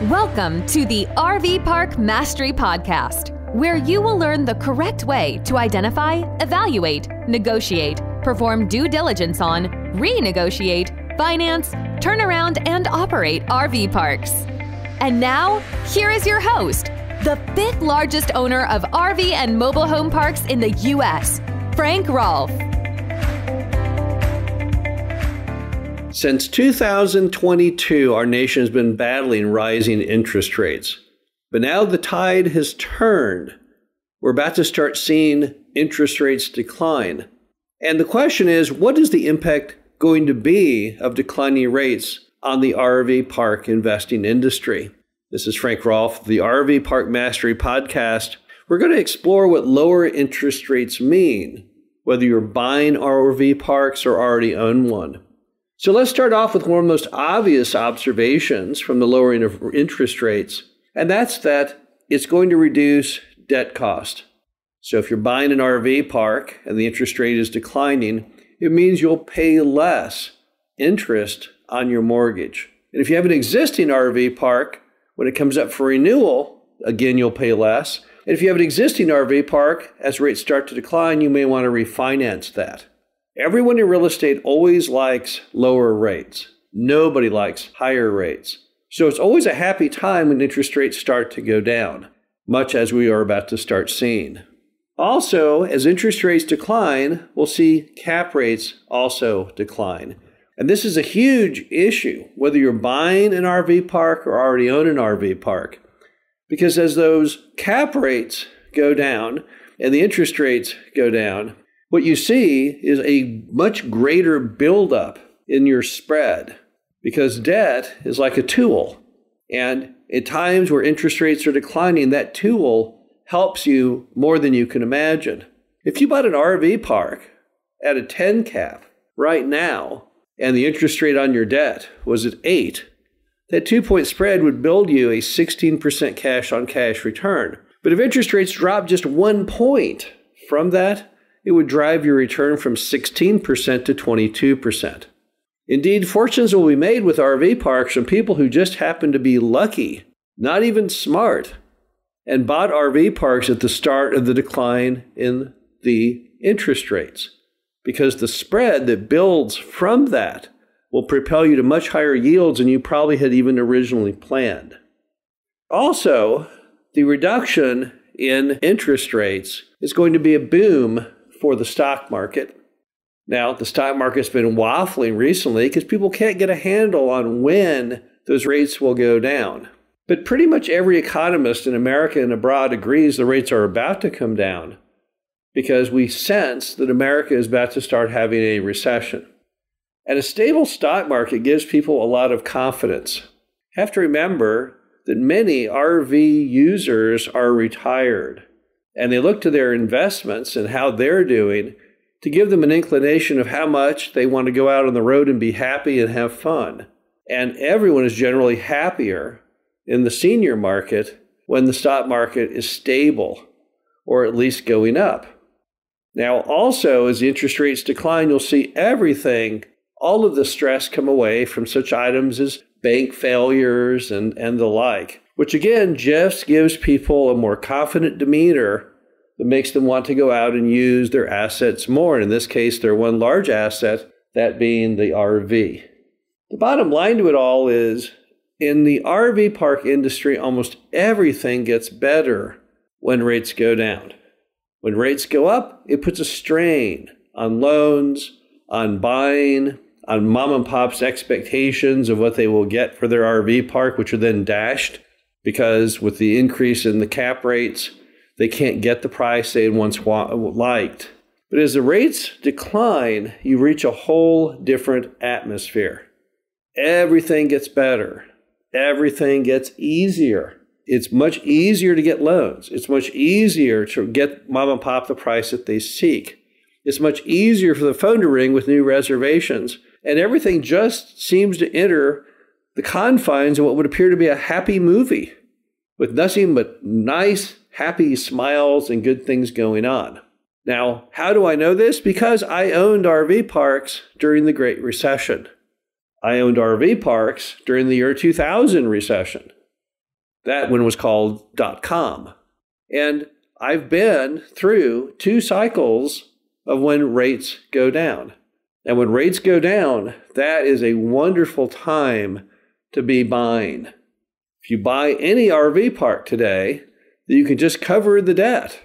Welcome to the RV Park Mastery Podcast, where you will learn the correct way to identify, evaluate, negotiate, perform due diligence on, renegotiate, finance, turn around, and operate RV parks. And now, here is your host, the fifth largest owner of RV and mobile home parks in the U.S., Frank Rolfe. Since 2022, our nation has been battling rising interest rates. But now the tide has turned. We're about to start seeing interest rates decline. And the question is, what is the impact going to be of declining rates on the RV park investing industry? This is Frank Rolfe, the RV Park Mastery Podcast. We're going to explore what lower interest rates mean, whether you're buying RV parks or already own one. So let's start off with one of the most obvious observations from the lowering of interest rates, and that's that it's going to reduce debt cost. So if you're buying an RV park and the interest rate is declining, it means you'll pay less interest on your mortgage. And if you have an existing RV park, when it comes up for renewal, again, you'll pay less. And if you have an existing RV park, as rates start to decline, you may want to refinance that. Everyone in real estate always likes lower rates. Nobody likes higher rates. So it's always a happy time when interest rates start to go down, much as we are about to start seeing. Also, as interest rates decline, we'll see cap rates also decline. And this is a huge issue, whether you're buying an RV park or already own an RV park. Because as those cap rates go down and the interest rates go down, what you see is a much greater buildup in your spread, because debt is like a tool. And at times where interest rates are declining, that tool helps you more than you can imagine. If you bought an RV park at a 10 cap right now, and the interest rate on your debt was at 8, that 2-point spread would build you a 16% cash-on-cash return. But if interest rates drop just 1 point from that, it would drive your return from 16% to 22%. Indeed, fortunes will be made with RV parks from people who just happen to be lucky, not even smart, and bought RV parks at the start of the decline in the interest rates, because the spread that builds from that will propel you to much higher yields than you probably had even originally planned. Also, the reduction in interest rates is going to be a boom for the stock market. Now, the stock market's been waffling recently because people can't get a handle on when those rates will go down. But pretty much every economist in America and abroad agrees the rates are about to come down because we sense that America is about to start having a recession. And a stable stock market gives people a lot of confidence. You have to remember that many RV users are retired, and they look to their investments and how they're doing to give them an inclination of how much they want to go out on the road and be happy and have fun. And everyone is generally happier in the senior market when the stock market is stable, or at least going up. Now, also, as the interest rates decline, you'll see everything, all of the stress come away from such items as bank failures and the like, which again just gives people a more confident demeanor that makes them want to go out and use their assets more. And in this case, their one large asset, that being the RV. The bottom line to it all is, in the RV park industry, almost everything gets better when rates go down. When rates go up, it puts a strain on loans, on buying, on mom and pop's expectations of what they will get for their RV park, which are then dashed because with the increase in the cap rates, they can't get the price they had once liked. But as the rates decline, you reach a whole different atmosphere. Everything gets better. Everything gets easier. It's much easier to get loans. It's much easier to get mom and pop the price that they seek. It's much easier for the phone to ring with new reservations. And everything just seems to enter the confines of what would appear to be a happy movie with nothing but nice, happy smiles and good things going on. Now, how do I know this? Because I owned RV parks during the Great Recession. I owned RV parks during the year 2000 recession. That one was called .com. And I've been through 2 cycles of when rates go down. And when rates go down, that is a wonderful time to be buying. If you buy any RV park today, you can just cover the debt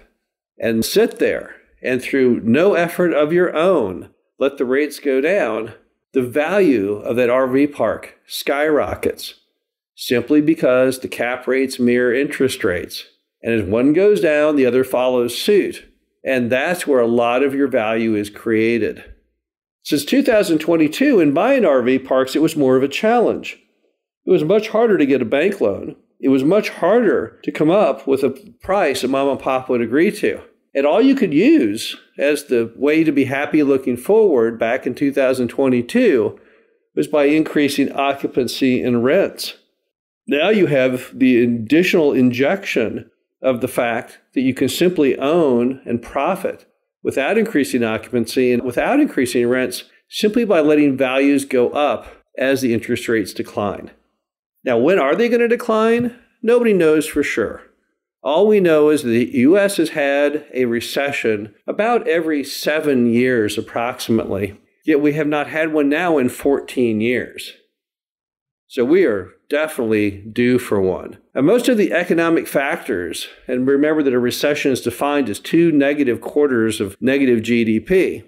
and sit there, and through no effort of your own, let the rates go down. The value of that RV park skyrockets simply because the cap rates mirror interest rates. And as one goes down, the other follows suit. And that's where a lot of your value is created. Since 2022, in buying RV parks, it was more of a challenge. It was much harder to get a bank loan. It was much harder to come up with a price that mom and pop would agree to. And all you could use as the way to be happy looking forward back in 2022 was by increasing occupancy and rents. Now you have the additional injection of the fact that you can simply own and profit without increasing occupancy and without increasing rents, simply by letting values go up as the interest rates decline. Now, when are they going to decline? Nobody knows for sure. All we know is the U.S. has had a recession about every 7 years approximately, yet we have not had one now in 14 years. So we are definitely due for one. And most of the economic factors, and remember that a recession is defined as 2 negative quarters of negative GDP,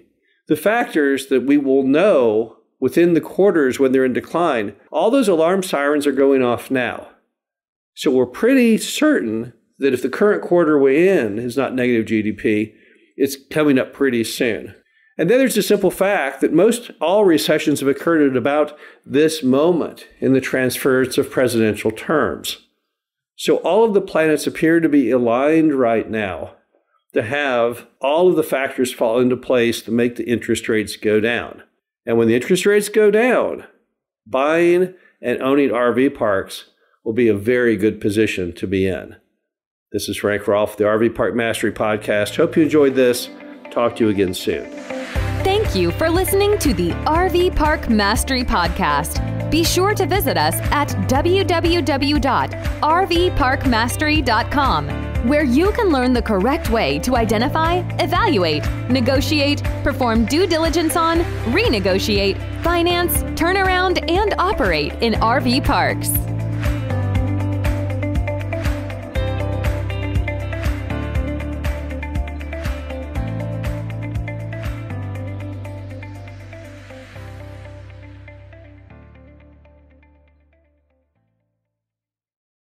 the factors that we will know within the quarters when they're in decline, all those alarm sirens are going off now. So we're pretty certain that if the current quarter we're in is not negative GDP, it's coming up pretty soon. And then there's the simple fact that most all recessions have occurred at about this moment in the transference of presidential terms. So all of the planets appear to be aligned right now to have all of the factors fall into place to make the interest rates go down. And when the interest rates go down, buying and owning RV parks will be a very good position to be in. This is Frank Rolfe, the RV Park Mastery Podcast. Hope you enjoyed this. Talk to you again soon. Thank you for listening to the RV Park Mastery Podcast. Be sure to visit us at www.rvparkmastery.com, where you can learn the correct way to identify, evaluate, negotiate, perform due diligence on, renegotiate, finance, turn around, and operate in RV parks.